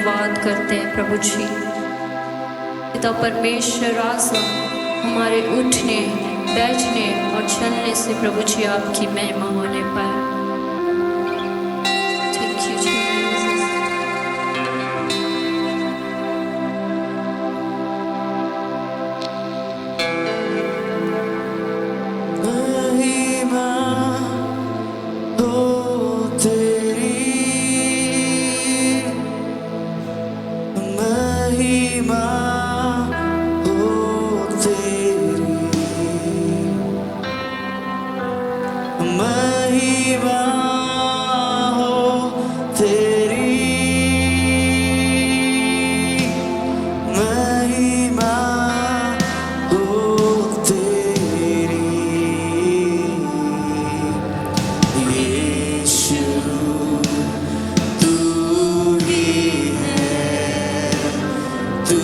धन्यवाद करते हैं प्रभु जी। पिता परमेश्वर आजा हमारे उठने बैठने और चलने से प्रभु जी आपकी महिमा होने पाए। Thank you, Jesus. महिमा हो तेरी, महिमा हो तेरी, महिमा हो तेरी, महिमा हो तेरी। यीशु तू ही है, तू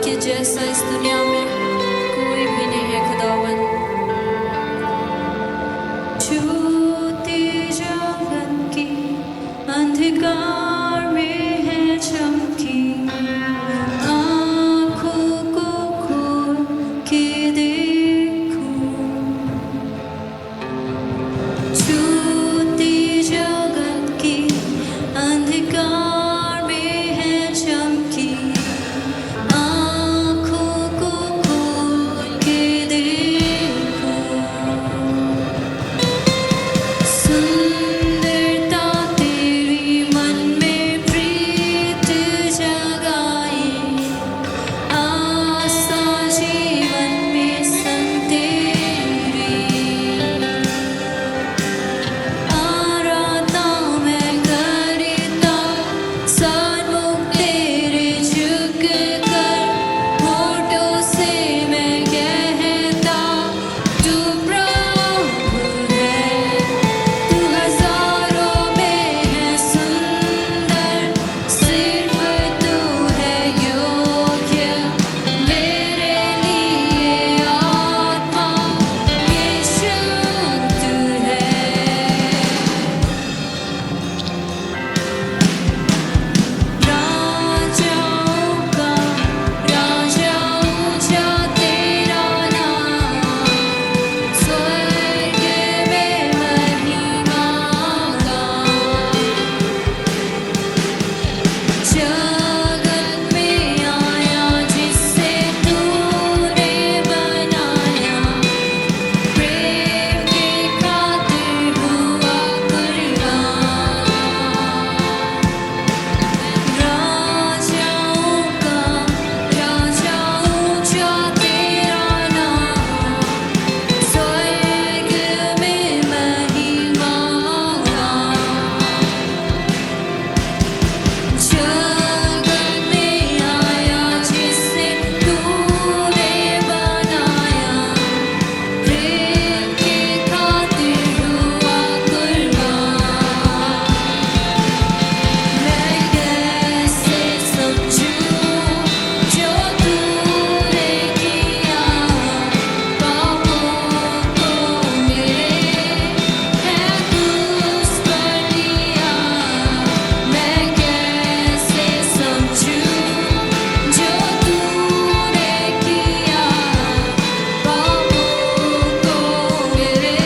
आपके जैसा इस दुनिया में कोई भी नहीं है खुदावन। ज्योति जगत की अंधकार में है चमकी, आँखों को खोल के देखो। ज्योति जगत की अंधकार में है चमकी, आँखों को खोल के देखो। सुंदरता तेरी मन में प्रीत जगाए, आशा जीवन में संग तेरी। आराधना मैं करता सन्मुख तेरे झुक कर, होठों से मैं कहता तू प्रभु है। तू हजारों में है सुंदर, सिर्फ तू है योग्य मेरे लिए। आत्मा यीशु तू है। राजाओं का राजा ऊंचा तेरा नाम, स्वर्ग में महिमा का। जगत में आया जिससे तूने बनाया, प्रेम के खातिर हुआ कुर्बान। राजाओं का राजा ऊंचा तेरा नाम, स्वर्ग में महिमा का। जगत में आया जिससे तूने बनाया, प्रेम के खातिर हुआ कुर्बान। मैं कैसे समझूं जो तूने किया, पापों को मेरे है क्रूस पर लिया। मैं कैसे समझूं जो तूने किया, पापों को मेरे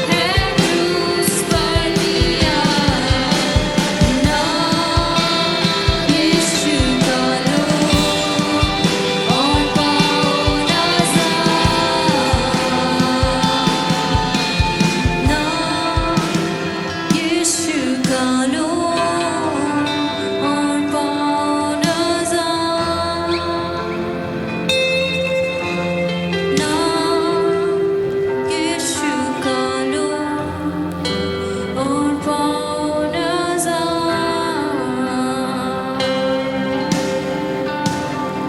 है क्रूस पर लिया। नाम यीशु का लो और पाओ नज़ारा। नाम यीशु का लो और पाओ नज़ारा। नाम यीशु का लो और पाओ नज़ारा।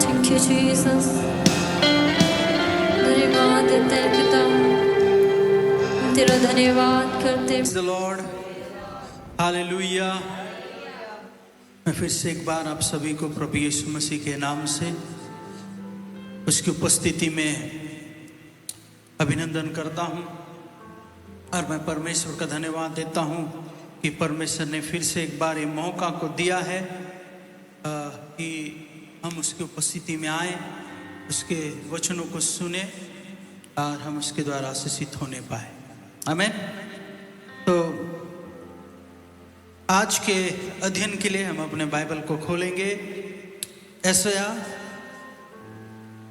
Thank you, Jesus. धन्यवाद देते हैं पिता, हम तेरा धन्यवाद करते हैं। Praise the Lord. हालेलुया। मैं फिर से एक बार आप सभी को प्रभु यीशु मसीह के नाम से उसकी उपस्थिति में अभिनंदन करता हूं और मैं परमेश्वर का धन्यवाद देता हूं कि परमेश्वर ने फिर से एक बार ये मौका को दिया है कि हम उसकी उपस्थिति में आए, उसके वचनों को सुने और हम उसके द्वारा आशीषित होने पाए। आमीन। तो आज के अध्ययन के लिए हम अपने बाइबल को खोलेंगे।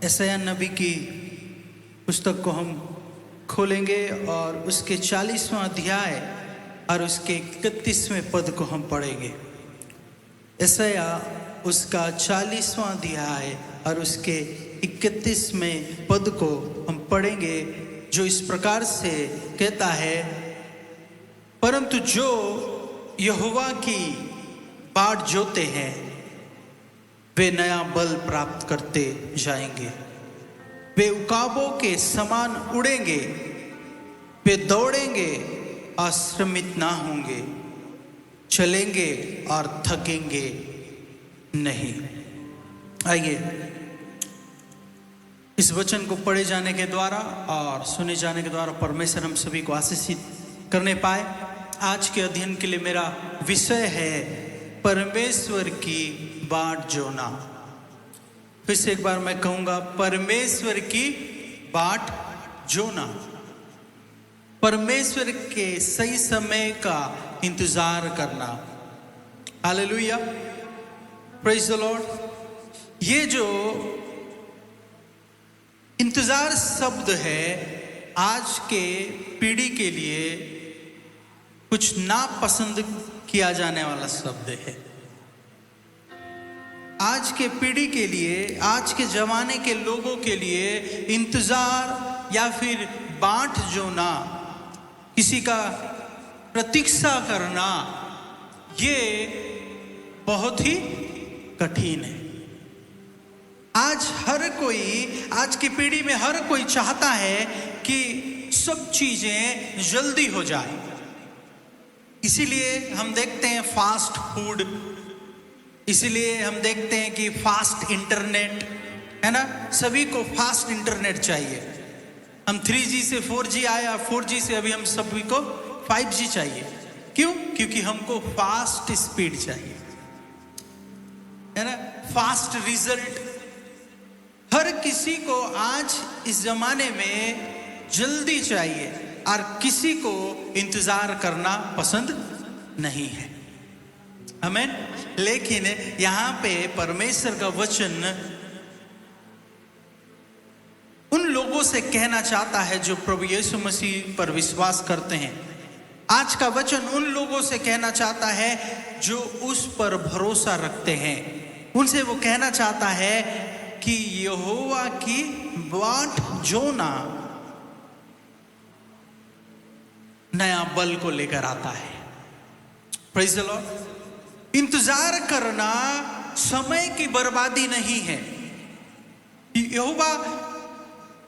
यशायाह नबी की पुस्तक को हम खोलेंगे और उसके 40वां अध्याय और उसके 31वें पद को हम पढ़ेंगे। यशायाह उसका 40वां अध्याय और उसके 31वें पद को हम पढ़ेंगे, जो इस प्रकार से कहता है, परंतु जो यहोवा की बाट जोते हैं वे नया बल प्राप्त करते जाएंगे, वे उकाबों के समान उड़ेंगे, वे दौड़ेंगे और श्रमित ना होंगे, चलेंगे और थकेंगे नहीं। आइए इस वचन को पढ़े जाने के द्वारा और सुने जाने के द्वारा परमेश्वर हम सभी को आशीषित करने पाए। आज के अध्ययन के लिए मेरा विषय है परमेश्वर की बाट जोना। फिर से एक बार मैं कहूंगा, परमेश्वर की बाट जोना। परमेश्वर के सही समय का इंतजार करना। Hallelujah, praise the Lord. ये जो इंतजार शब्द है आज के पीढ़ी के लिए कुछ नापसंद किया जाने वाला शब्द है। आज के पीढ़ी के लिए, आज के जमाने के लोगों के लिए इंतजार या फिर बाट जोना, किसी का प्रतीक्षा करना, ये बहुत ही कठिन है। आज हर कोई, आज की पीढ़ी में हर कोई चाहता है कि सब चीजें जल्दी हो जाए। इसीलिए हम देखते हैं फास्ट फूड, इसीलिए हम देखते हैं कि फास्ट इंटरनेट, है ना। सभी को फास्ट इंटरनेट चाहिए। हम 3G से 4G आया, 4G से अभी हम सभी को 5G चाहिए। क्यों? क्योंकि हमको फास्ट स्पीड चाहिए, है ना, फास्ट रिजल्ट। हर किसी को आज इस जमाने में जल्दी चाहिए और किसी को इंतजार करना पसंद नहीं है। आमीन। लेकिन यहां पे परमेश्वर का वचन उन लोगों से कहना चाहता है जो प्रभु यीशु मसीह पर विश्वास करते हैं। आज का वचन उन लोगों से कहना चाहता है जो उस पर भरोसा रखते हैं। उनसे वो कहना चाहता है कि यहोवा की बाट जोना नया बल को लेकर आता है। Praise the Lord. इंतजार करना समय की बर्बादी नहीं है। यहोवा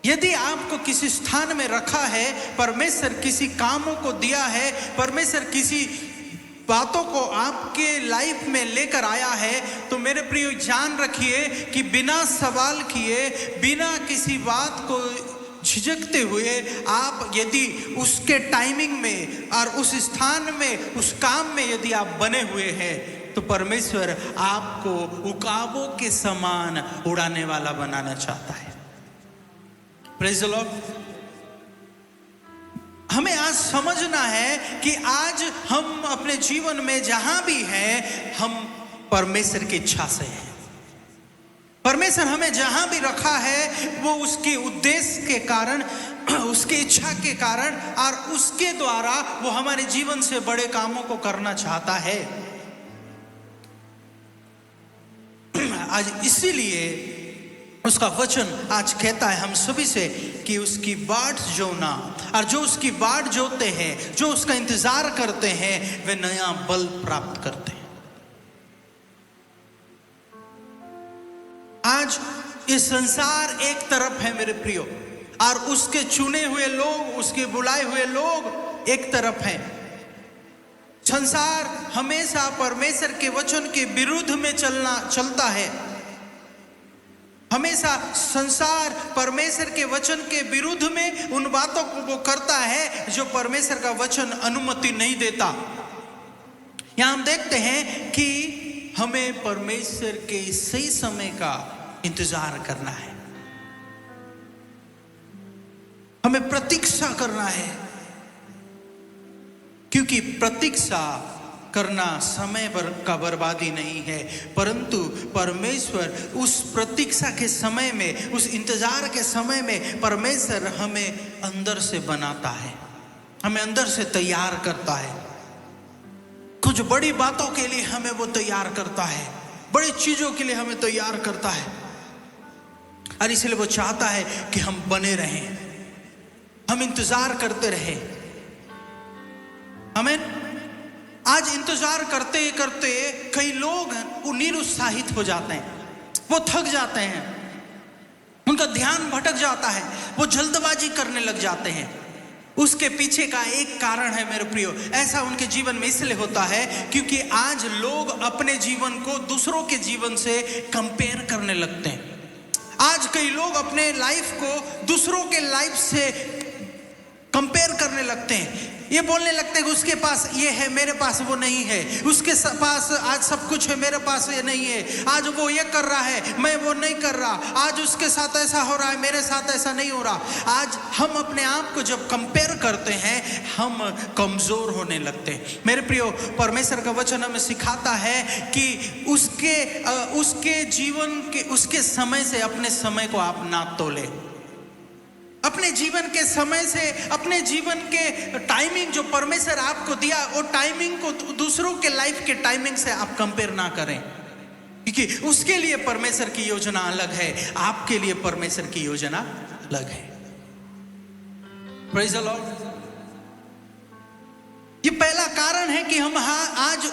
यदि आपको किसी स्थान में रखा है, परमेश्वर किसी कामों को दिया है, परमेश्वर किसी बातों को आपके लाइफ में लेकर आया है, तो मेरे प्रिय जान रखिए कि बिना सवाल किए, बिना किसी बात को झिझकते हुए आप यदि उसके टाइमिंग में और उस स्थान में, उस काम में यदि आप बने हुए हैं, तो परमेश्वर आपको उकाबों के समान उड़ाने वाला बनाना चाहता है। Praise the Lord. हमें आज समझना है कि आज हम अपने जीवन में जहां भी हैं, हम परमेश्वर की इच्छा से हैं। परमेश्वर हमें जहां भी रखा है वो उसके उद्देश्य के कारण, उसकी इच्छा के कारण और उसके द्वारा वो हमारे जीवन से बड़े कामों को करना चाहता है। आज इसीलिए उसका वचन आज कहता है हम सभी से कि उसकी बाट जोना, और जो उसकी बाट जोते हैं, जो उसका इंतजार करते हैं, वे नया बल प्राप्त करते हैं। आज ये संसार एक तरफ है मेरे प्रियो, और उसके चुने हुए लोग, उसके बुलाए हुए लोग एक तरफ हैं। संसार हमेशा परमेश्वर के वचन के विरुद्ध में चलता है। हमेशा संसार परमेश्वर के वचन के विरुद्ध में उन बातों को वो करता है जो परमेश्वर का वचन अनुमति नहीं देता। यहां हम देखते हैं कि हमें परमेश्वर के सही समय का इंतजार करना है, हमें प्रतीक्षा करना है, क्योंकि प्रतीक्षा करना समय का बर्बादी नहीं है, परंतु परमेश्वर उस प्रतीक्षा के समय में, उस इंतजार के समय में परमेश्वर हमें अंदर से बनाता है, हमें अंदर से तैयार करता है। कुछ बड़ी बातों के लिए हमें वो तैयार करता है, बड़ी चीजों के लिए हमें तैयार करता है, और इसलिए वो चाहता है कि हम बने रहें, हम इंतजार करते रहें। आमीन। आज इंतजार करते करते कई लोग निरुत्साहित हो जाते हैं, वो थक जाते हैं, उनका ध्यान भटक जाता है, वो जल्दबाजी करने लग जाते हैं। उसके पीछे का एक कारण है मेरे प्रियो, ऐसा उनके जीवन में इसलिए होता है क्योंकि आज लोग अपने जीवन को दूसरों के जीवन से कंपेयर करने लगते हैं। आज कई लोग अपने लाइफ को दूसरों के लाइफ से कंपेयर करने लगते हैं। ये बोलने लगते हैं कि उसके पास ये है, मेरे पास वो नहीं है। उसके पास आज सब कुछ है, मेरे पास ये नहीं है। आज वो ये कर रहा है, मैं वो नहीं कर रहा। आज उसके साथ ऐसा हो रहा है, मेरे साथ ऐसा नहीं हो रहा। आज हम अपने आप को जब कंपेयर करते हैं, हम कमजोर होने लगते हैं। मेरे प्रियो, परमेश्वर का वचन हमें सिखाता है कि उसके जीवन के, उसके समय से अपने समय को आप ना तोले। अपने जीवन के समय से, अपने जीवन के टाइमिंग जो परमेश्वर आपको दिया, वो टाइमिंग को दूसरों के लाइफ के टाइमिंग से आप कंपेयर ना करें, क्योंकि उसके लिए परमेश्वर की योजना अलग है, आपके लिए परमेश्वर की योजना अलग है। Praise the Lord. ये पहला कारण है कि हम आज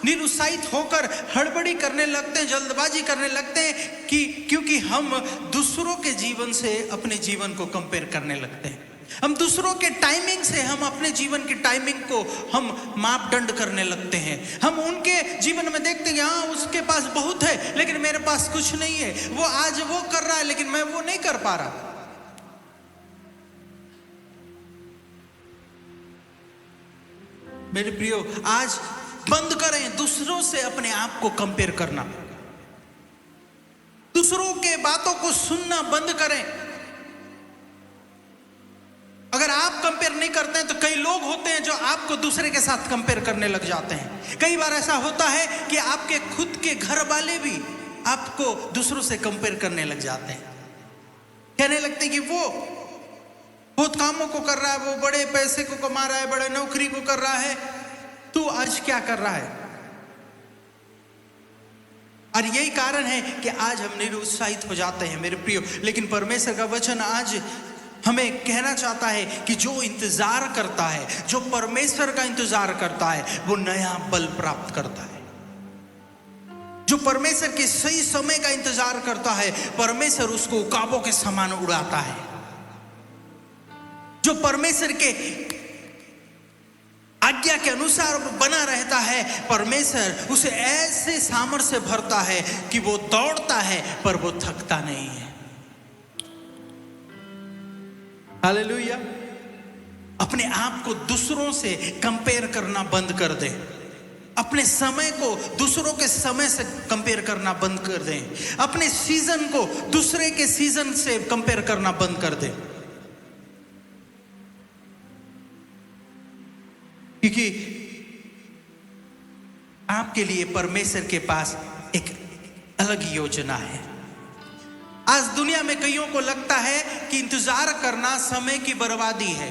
निरुत्साहित होकर हड़बड़ी करने लगते हैं, जल्दबाजी करने लगते हैं कि क्योंकि हम दूसरों के जीवन से अपने जीवन को कंपेयर करने लगते हैं। हम दूसरों के टाइमिंग से हम अपने जीवन की टाइमिंग को हम मापदंड करने लगते हैं। हम उनके जीवन में देखते हैं, हाँ उसके पास बहुत है लेकिन मेरे पास कुछ नहीं है। वो आज वो कर रहा है लेकिन मैं वो नहीं कर पा रहा। मेरे प्रियो, आज बंद करें दूसरों से अपने आप को कंपेयर करना। दूसरों के बातों को सुनना बंद करें। अगर आप कंपेयर नहीं करते हैं तो कई लोग होते हैं जो आपको दूसरे के साथ कंपेयर करने लग जाते हैं। कई बार ऐसा होता है कि आपके खुद के घर वाले भी आपको दूसरों से कंपेयर करने लग जाते हैं। कहने लगते हैं कि वो बहुत कामों को कर रहा है, वो बड़े पैसे को कमा रहा है, बड़े नौकरी को कर रहा है, तू आज क्या कर रहा है। और यही कारण है कि आज हम निरुत्साहित हो जाते हैं मेरे प्रियो। लेकिन परमेश्वर का वचन आज हमें कहना चाहता है कि जो इंतजार करता है, जो परमेश्वर का इंतजार करता है, वो नया बल प्राप्त करता है। जो परमेश्वर के सही समय का इंतजार करता है, परमेश्वर उसको उकाबों के समान उड़ाता है। जो परमेश्वर के आज्ञा के अनुसार बना रहता है, परमेश्वर उसे ऐसे सामर्थ्य से भरता है कि वो दौड़ता है पर वो थकता नहीं है। हालेलुया। अपने आप को दूसरों से कंपेयर करना बंद कर दे। अपने समय को दूसरों के समय से कंपेयर करना बंद कर दें। अपने सीजन को दूसरे के सीजन से कंपेयर करना बंद कर दें। क्योंकि आपके लिए परमेश्वर के पास एक अलग योजना है। आज दुनिया में कईयों को लगता है कि इंतजार करना समय की बर्बादी है।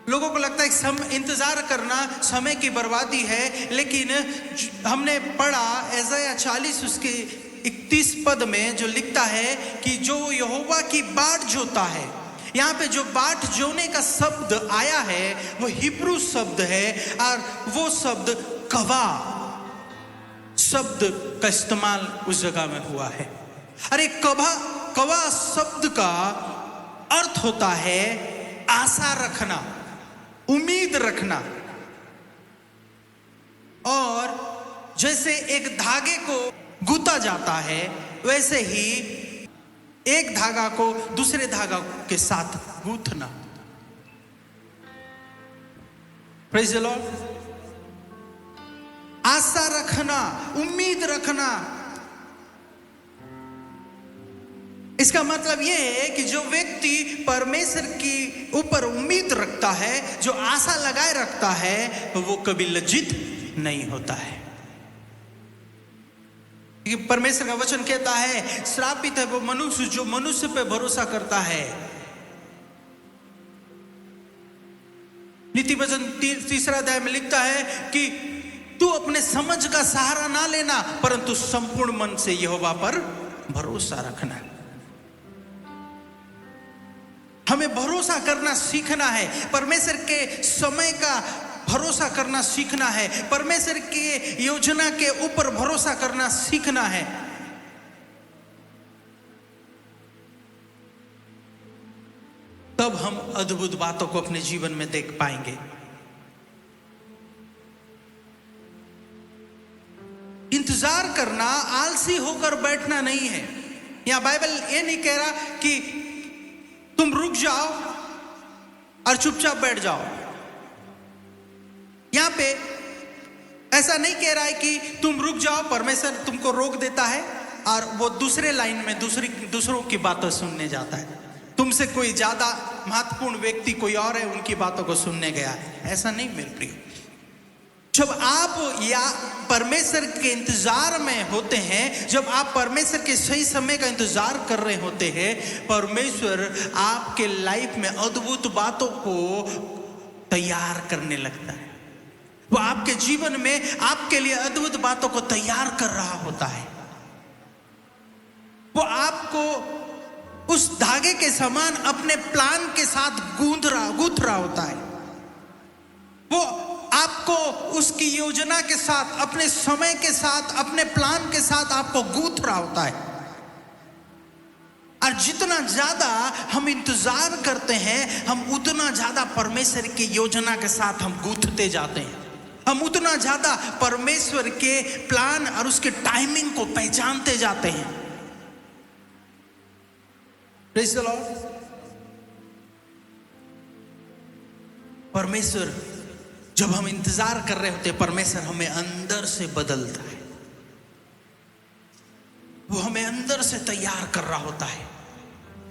लोगों को लगता है कि इंतजार करना समय की बर्बादी है। लेकिन हमने पढ़ा यशायाह 40 उसके 31 पद में जो लिखता है कि जो यहोवा की बाट जोता है, यहाँ पे जो बाट जोने का शब्द आया है वो हिब्रू शब्द है और वो शब्द कवा शब्द का इस्तेमाल उस जगह में हुआ है। अरे कवा शब्द का अर्थ होता है आशा रखना, उम्मीद रखना। और जैसे एक धागे को गूंथा जाता है, वैसे ही एक धागा को दूसरे धागा के साथ गूंथना। Praise the Lord. आशा रखना, उम्मीद रखना, इसका मतलब यह है कि जो व्यक्ति परमेश्वर की ऊपर उम्मीद रखता है, जो आशा लगाए रखता है, वो कभी लज्जित नहीं होता है। परमेश्वर का वचन कहता है श्रापित है वो मनुष्य जो मनुष्य पे भरोसा करता है। नीति वचन 3 अध्याय में लिखता है कि तू अपने समझ का सहारा ना लेना, परंतु संपूर्ण मन से यहोवा पर भरोसा रखना। हमें भरोसा करना सीखना है। परमेश्वर के समय का भरोसा करना सीखना है। परमेश्वर की योजना के ऊपर भरोसा करना सीखना है। तब हम अद्भुत बातों को अपने जीवन में देख पाएंगे। इंतजार करना आलसी होकर बैठना नहीं है। यहाँ बाइबल ये नहीं कह रहा कि तुम रुक जाओ और चुपचाप बैठ जाओ। यहां पे ऐसा नहीं कह रहा है कि तुम रुक जाओ, परमेश्वर तुमको रोक देता है और वो दूसरे लाइन में दूसरों की बातें सुनने जाता है। तुमसे कोई ज्यादा महत्वपूर्ण व्यक्ति कोई और है, उनकी बातों को सुनने गया है। ऐसा नहीं मेरे प्रिय। जब आप या परमेश्वर के इंतजार में होते हैं, जब आप परमेश्वर के सही समय का इंतजार कर रहे होते हैं, परमेश्वर आपके लाइफ में अद्भुत बातों को तैयार करने लगता है। वो आपके जीवन में आपके लिए अद्भुत बातों को तैयार कर रहा होता है। वो आपको उस धागे के समान अपने प्लान के साथ गूंथ रहा होता है। वो आपको उसकी योजना के साथ, अपने समय के साथ, अपने प्लान के साथ आपको गूंथ रहा होता है। और जितना ज्यादा हम इंतजार करते हैं, हम उतना ज्यादा परमेश्वर की योजना के साथ हम गूंथते जाते हैं। हम उतना ज्यादा परमेश्वर के प्लान और उसके टाइमिंग को पहचानते जाते हैं। Praise the Lord. परमेश्वर, जब हम इंतजार कर रहे होते हैं, परमेश्वर हमें अंदर से बदलता है। वो हमें अंदर से तैयार कर रहा होता है।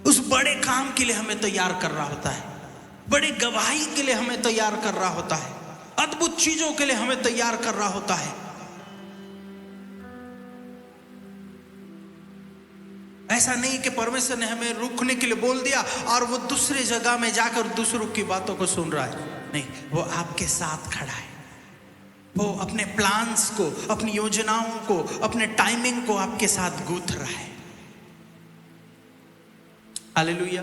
उस बड़े काम के लिए हमें तैयार कर रहा होता है। बड़ी गवाही के लिए हमें तैयार कर रहा होता है। अद्भुत चीजों के लिए हमें तैयार कर रहा होता है। ऐसा नहीं कि परमेश्वर ने हमें रुकने के लिए बोल दिया और वो दूसरे जगह में जाकर दूसरों की बातों को सुन रहा है। नहीं, वो आपके साथ खड़ा है। वो अपने प्लान्स को, अपनी योजनाओं को, अपने टाइमिंग को आपके साथ गूंथ रहा है। हालेलुया।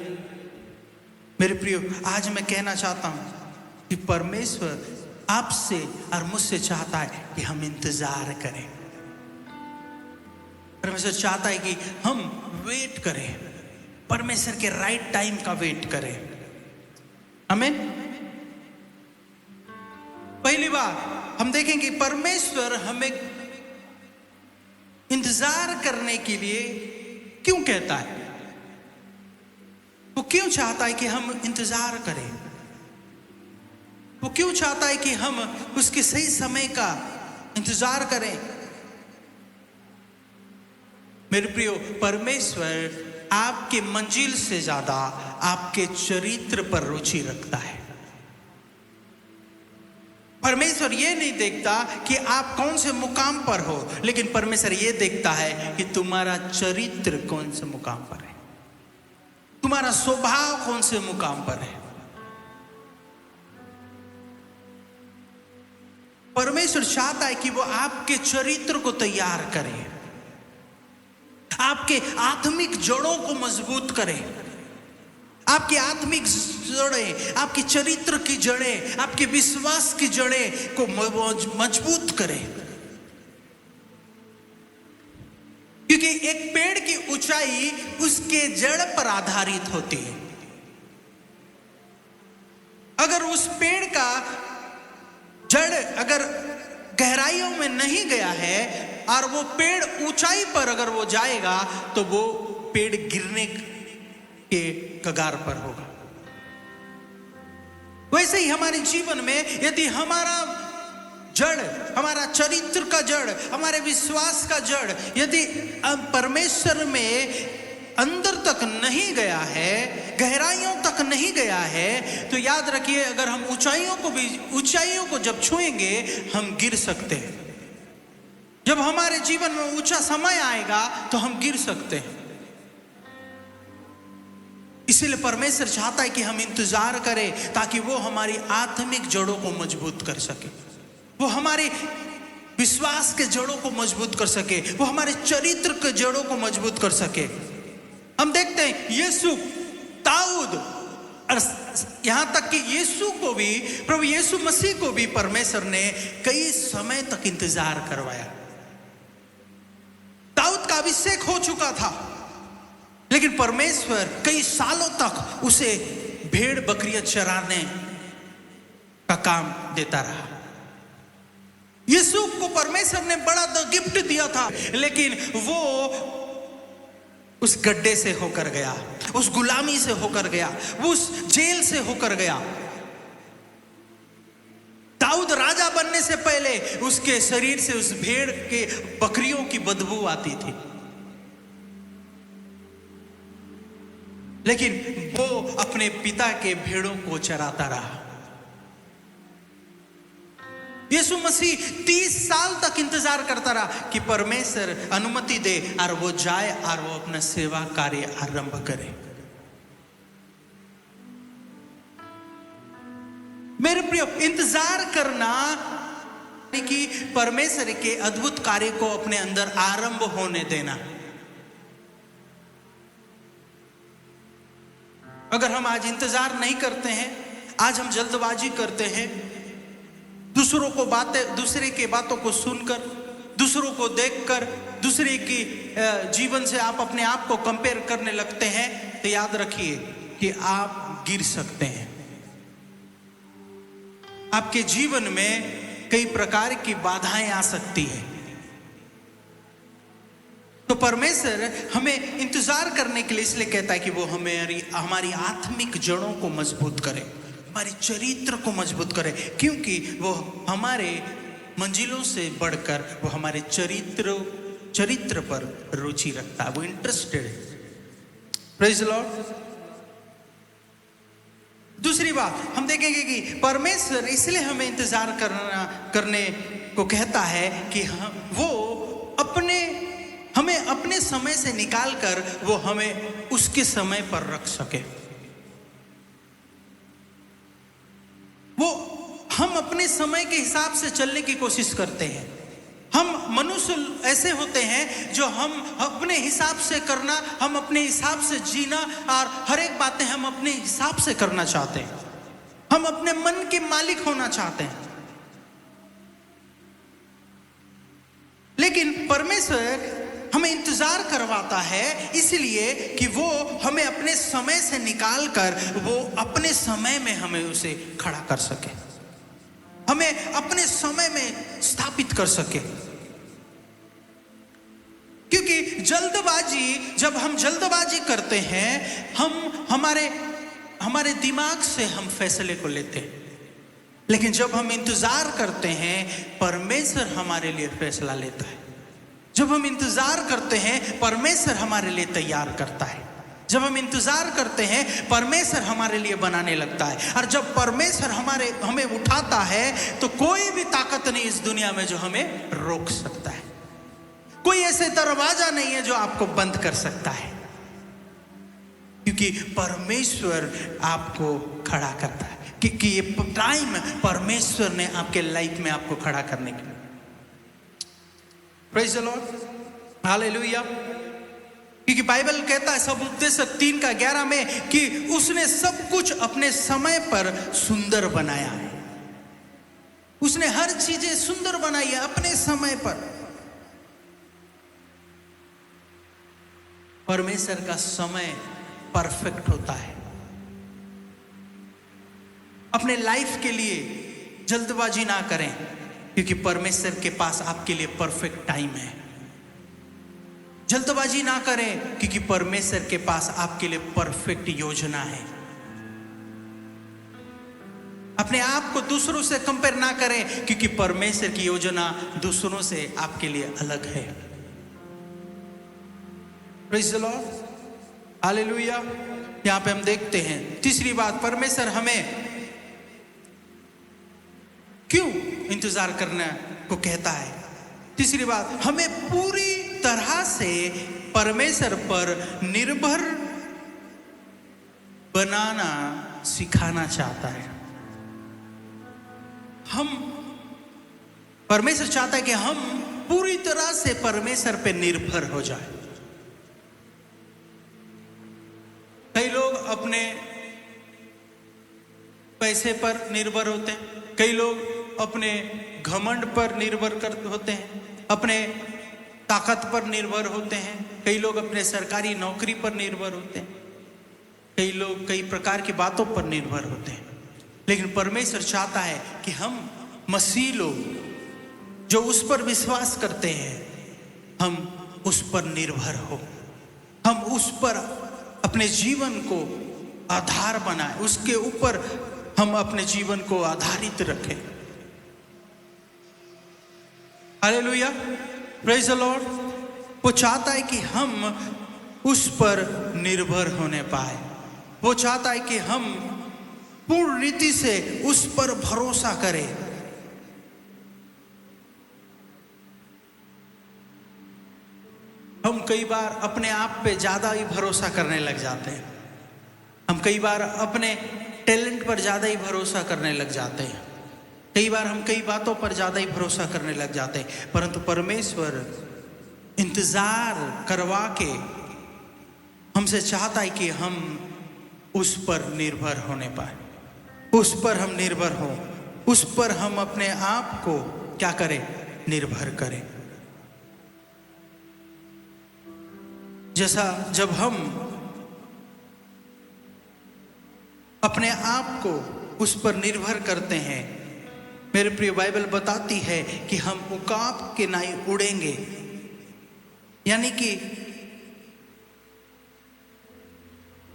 मेरे प्रियो, आज मैं कहना चाहता हूं कि परमेश्वर आपसे और मुझसे चाहता है कि हम इंतजार करें। परमेश्वर चाहता है कि हम वेट करें, परमेश्वर के राइट टाइम का वेट करें। आमीन। पहली बार हम देखेंगे परमेश्वर हमें इंतजार करने के लिए क्यों कहता है। वो क्यों चाहता है कि हम इंतजार करें। वो क्यों चाहता है कि हम उसके सही समय का इंतजार करें। मेरे प्रियो, परमेश्वर आपके मंजिल से ज्यादा आपके चरित्र पर रुचि रखता है। परमेश्वर ये नहीं देखता कि आप कौन से मुकाम पर हो, लेकिन परमेश्वर ये देखता है कि तुम्हारा चरित्र कौन से मुकाम पर है, तुम्हारा स्वभाव कौन से मुकाम पर है। परमेश्वर चाहता है कि वो आपके चरित्र को तैयार करे, आपके आत्मिक जड़ों को मजबूत करे, आपकी आत्मिक जड़ें, आपके चरित्र की जड़ें, आपके विश्वास की जड़ें को मजबूत करे। क्योंकि एक पेड़ की ऊंचाई उसके जड़ पर आधारित होती है। अगर उस पेड़ का जड़ अगर गहराइयों में नहीं गया है और वो पेड़ ऊंचाई पर अगर वो जाएगा तो वो पेड़ गिरने के कगार पर होगा। वैसे ही हमारे जीवन में यदि हमारा जड़, हमारा चरित्र का जड़, हमारे विश्वास का जड़ यदि परमेश्वर में अंदर तक नहीं गया है, गहराइयों तक नहीं गया है, तो याद रखिए अगर हम ऊंचाइयों को जब छुएंगे हम गिर सकते हैं। जब हमारे जीवन में ऊंचा समय आएगा तो हम गिर सकते हैं। इसीलिए परमेश्वर चाहता है कि हम इंतजार करें ताकि वो हमारी आत्मिक जड़ों को मजबूत कर सके, वो हमारे विश्वास के जड़ों को मजबूत कर सके, वो हमारे चरित्र के जड़ों को मजबूत कर सके। हम देखते हैं यीशु, दाऊद और यहां तक कि यीशु को भी, प्रभु यीशु मसीह को भी परमेश्वर ने कई समय तक इंतजार करवाया। दाऊद का अभिषेक हो चुका था, लेकिन परमेश्वर कई सालों तक उसे भेड़ बकरियां चराने का काम देता रहा। यीशु को परमेश्वर ने बड़ा गिफ्ट दिया था, लेकिन वो उस गड्ढे से होकर गया, उस गुलामी से होकर गया, वो उस जेल से होकर गया। दाऊद राजा बनने से पहले उसके शरीर से उस भेड़ के बकरियों की बदबू आती थी, लेकिन वो अपने पिता के भेड़ों को चराता रहा। यीशु मसीह 30 साल तक इंतजार करता रहा कि परमेश्वर अनुमति दे और वो जाए और वो अपना सेवा कार्य आरंभ करे। मेरे प्रियो, इंतजार करना कि परमेश्वर के अद्भुत कार्य को अपने अंदर आरंभ होने देना। अगर हम आज इंतजार नहीं करते हैं, आज हम जल्दबाजी करते हैं, दूसरे के बातों को सुनकर, दूसरों को देखकर, दूसरे की जीवन से आप अपने आप को कंपेयर करने लगते हैं, तो याद रखिए कि आप गिर सकते हैं। आपके जीवन में कई प्रकार की बाधाएं आ सकती है। तो परमेश्वर हमें इंतजार करने के लिए इसलिए कहता है कि वो हमारी आत्मिक जड़ों को मजबूत करे, हमारे चरित्र को मजबूत करे, क्योंकि वो हमारे मंजिलों से बढ़कर वो हमारे चरित्र पर रुचि रखता है, वो इंटरेस्टेड है। Praise the Lord. दूसरी बात हम देखेंगे कि परमेश्वर इसलिए हमें इंतजार करने को कहता है कि वो हमें अपने समय से निकालकर वो हमें उसके समय पर रख सके। वो हम अपने समय के हिसाब से चलने की कोशिश करते हैं। हम मनुष्य ऐसे होते हैं जो हम अपने हिसाब से करना, हम अपने हिसाब से जीना और हर एक बातें हम अपने हिसाब से करना चाहते हैं। हम अपने मन के मालिक होना चाहते हैं। लेकिन परमेश्वर हमें इंतजार करवाता है इसलिए कि वो हमें अपने समय से निकालकर वो अपने समय में हमें उसे खड़ा कर सके, हमें अपने समय में स्थापित कर सके। क्योंकि जब हम जल्दबाजी करते हैं, हम हमारे दिमाग से हम फैसले को लेते हैं, लेकिन जब हम इंतजार करते हैं परमेश्वर हमारे लिए फैसला लेता है। जब हम इंतजार करते हैं परमेश्वर हमारे लिए तैयार करता है। जब हम इंतजार करते हैं परमेश्वर हमारे लिए बनाने लगता है। और जब परमेश्वर हमें उठाता है तो कोई भी ताकत नहीं इस दुनिया में जो हमें रोक सकता है। कोई ऐसे दरवाजा नहीं है जो आपको बंद कर सकता है, क्योंकि परमेश्वर आपको खड़ा करता है। क्योंकि ये टाइम परमेश्वर ने आपके लाइफ में आपको खड़ा करने के लिए। Praise the Lord, hallelujah. क्योंकि बाइबल कहता है सब उपदेश 3:11 में कि उसने सब कुछ अपने समय पर सुंदर बनाया है। उसने हर चीजें सुंदर बनाई है अपने समय पर। परमेश्वर का समय परफेक्ट होता है। अपने लाइफ के लिए जल्दबाजी ना करें, क्योंकि परमेश्वर के पास आपके लिए परफेक्ट टाइम है। जल्दबाजी ना करें, क्योंकि परमेश्वर के पास आपके लिए परफेक्ट योजना है। अपने आप को दूसरों से कंपेयर ना करें, क्योंकि परमेश्वर की योजना दूसरों से आपके लिए अलग है। Praise the Lord, hallelujah. यहां पे हम देखते हैं तीसरी बात, परमेश्वर हमें क्यों इंतजार करने को कहता है। तीसरी बात, हमें पूरी तरह से परमेश्वर पर निर्भर बनाना सिखाना चाहता है। परमेश्वर चाहता है कि हम पूरी तरह से परमेश्वर पे निर्भर हो जाए। कई लोग अपने पैसे पर निर्भर होते हैं, कई लोग अपने घमंड पर निर्भर होते हैं, अपने ताकत पर निर्भर होते हैं, कई लोग अपने सरकारी नौकरी पर निर्भर होते हैं, कई लोग कई प्रकार की बातों पर निर्भर होते हैं। लेकिन परमेश्वर चाहता है कि हम मसीह लोग जो उस पर विश्वास करते हैं, हम उस पर निर्भर हो, हम उस पर अपने जीवन को आधार बनाए, उसके ऊपर हम अपने जीवन को आधारित रखें। Hallelujah, praise the Lord. वो चाहता है कि हम उस पर निर्भर होने पाए। वो चाहता है कि हम पूर्ण रीति से उस पर भरोसा करें। हम कई बार अपने आप पे ज्यादा ही भरोसा करने लग जाते हैं। हम कई बार अपने टैलेंट पर ज्यादा ही भरोसा करने लग जाते हैं। कई बार हम कई बातों पर ज्यादा ही भरोसा करने लग जाते हैं, परंतु परमेश्वर इंतजार करवा के हमसे चाहता है कि हम उस पर निर्भर होने पाए, उस पर हम निर्भर हो, उस पर हम अपने आप को क्या करें, निर्भर करें। जैसा जब हम अपने आप को उस पर निर्भर करते हैं, मेरे प्रिय, बाइबल बताती है कि हम उकाब के नाई उड़ेंगे, यानी कि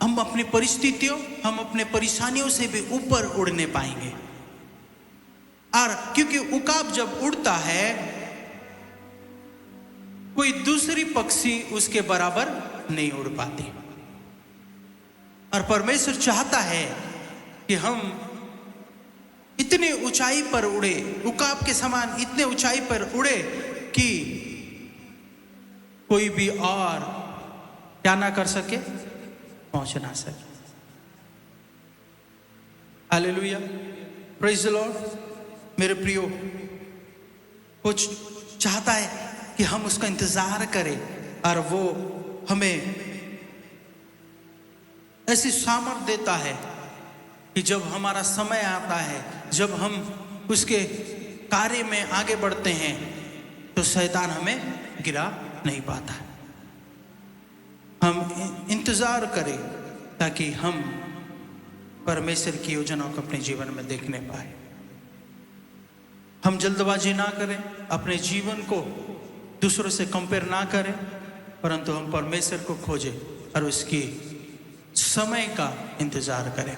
हम अपनी परिस्थितियों, हम अपने परेशानियों से भी ऊपर उड़ने पाएंगे। और क्योंकि उकाब जब उड़ता है, कोई दूसरी पक्षी उसके बराबर नहीं उड़ पाती। और परमेश्वर चाहता है कि हम इतनी ऊंचाई पर उड़े, उकाब के समान इतने ऊंचाई पर उड़े कि कोई भी और क्या ना कर सके, पहुंच ना सके। Hallelujah, praise the Lord. मेरे प्रियो, कुछ चाहता है कि हम उसका इंतजार करें और वो हमें ऐसी सामर्थ देता है कि जब हमारा समय आता है, जब हम उसके कार्य में आगे बढ़ते हैं, तो शैतान हमें गिरा नहीं पाता। हम इंतजार करें ताकि हम परमेश्वर की योजनाओं को अपने जीवन में देखने पाए। हम जल्दबाजी ना करें, अपने जीवन को दूसरों से कंपेयर ना करें, परंतु हम परमेश्वर को खोजें और उसकी समय का इंतजार करें।